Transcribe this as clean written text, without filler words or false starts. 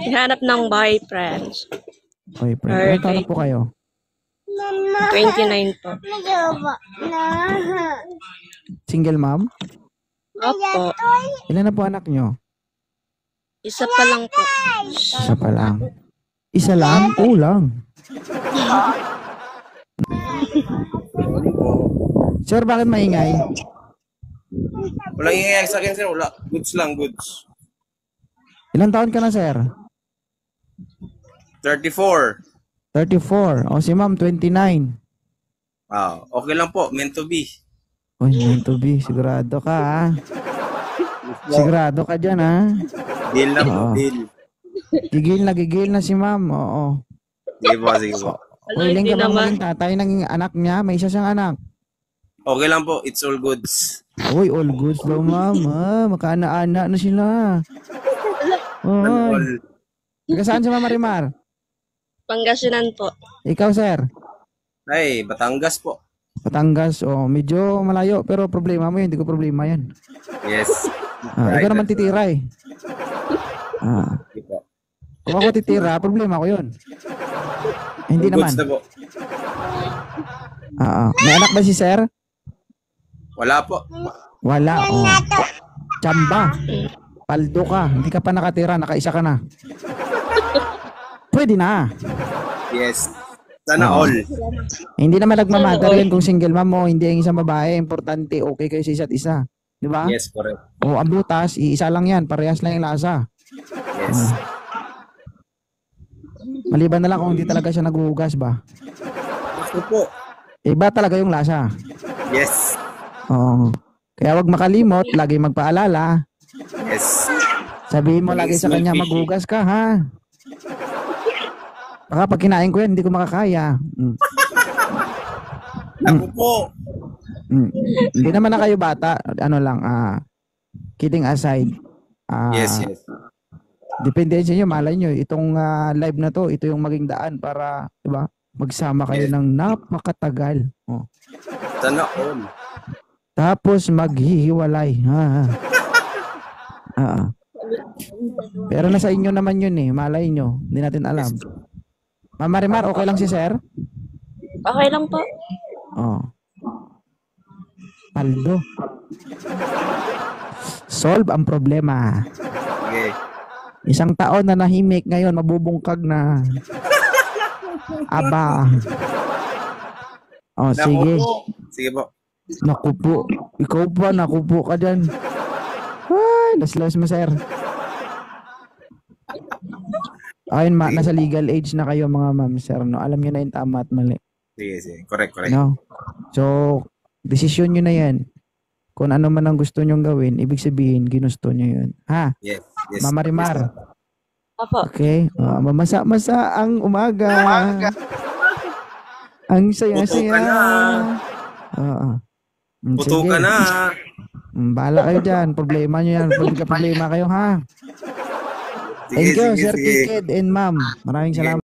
Hanap ng boyfriend. Boyfriend. Or Ilan taon na po kayo? 29 po. Single mom? Opo. Ilan na po anak nyo? Isa pa lang po. Isa pa lang. Isa lang? Kulang. Sir, bakit maingay? Walang ingay sa akin, sir. Wala. Goods lang, goods. Ilan taon ka na, sir? 34. 34. O si ma'am, 29. Okay lang po. Meant to be. Uy, meant to be. Sigurado ka, ha? Sigurado ka dyan, ha? Deal na po, deal. Gigil na si ma'am. Oo. Sige po, sige po. Willing ka bang maging tatay ng anak niya? May isa siyang anak. Okay lang po. It's all goods. Uy, all goods daw, ma'am. Makaana-ana na sila. All. Taga saan si Mama Rimar? Pangasinan po. Ikaw, sir? Ay, Batangas po. Batangas. Medyo malayo. Pero problema mo yun. Hindi ko problema yan. Yes. Ikaw naman titira eh. Sige po. Kung ako titira, problema ko yun. Hindi naman. Goods na po. May anak ba si sir? Wala po. Wala. Tsamba. Paldo ka. Hindi ka pa nakatira. Nakaisa ka na. Pwede na. Yes. Sana all. Hindi naman nagmamatter yan kung single mom mo. Hindi ang isang babae. Importante. Okay kayo sa isa't isa. Di ba? Yes, correct. Ang butas, iisa lang yan. Parehas lang yung lasa. Yes. Maliban na lang kung hindi talaga siya naghuhugas ba? Ako po. Iba talaga yung lasa. Yes. Kaya wag makalimot, lagi magpaalala. Yes. Sabihin mo lagi sa kanya, maghugas ka, ha? Baka pag kinain ko yan, hindi ko makakaya. Ako po. Hindi naman na kayo bata. Ano lang, kidding aside. Yes, yes. Depende sa inyo, malay nyo. Itong live na to, ito yung maging daan para, diba? Magsama kayo ng napakatagal. Sana all. Tapos maghihiwalay. Pero nasa inyo naman yun eh. Malay nyo. Hindi natin alam. Mama Rimar, okay lang si sir? Okay lang po. Paldo. Solve ang problema. Okay. Isang taon na nahimik, ngayon mabubungkag na. Aba. Sige. Sige po. Nakupo. Ikaw pa, nakupo ka dyan. Ay, las mo, sir. Ayun, nasa legal age na kayo mga ma'am, sir. No? Alam nyo na yung tama at mali. Sige, sige. Correct, correct. No? So, desisyon nyo na yan. Kung ano man ang gusto nyong gawin, ibig sabihin, ginusto nyo yun. Ha? Yes, yes. Mama Rimar. Opo. Okay. Mamasa-masa ang umaga. Ang saya-saya. Puto ka na. Bahala kayo dyan. Problema nyo yan. Problema kayo, ha? Thank you, Sir Kikid and Ma'am. Maraming salamat.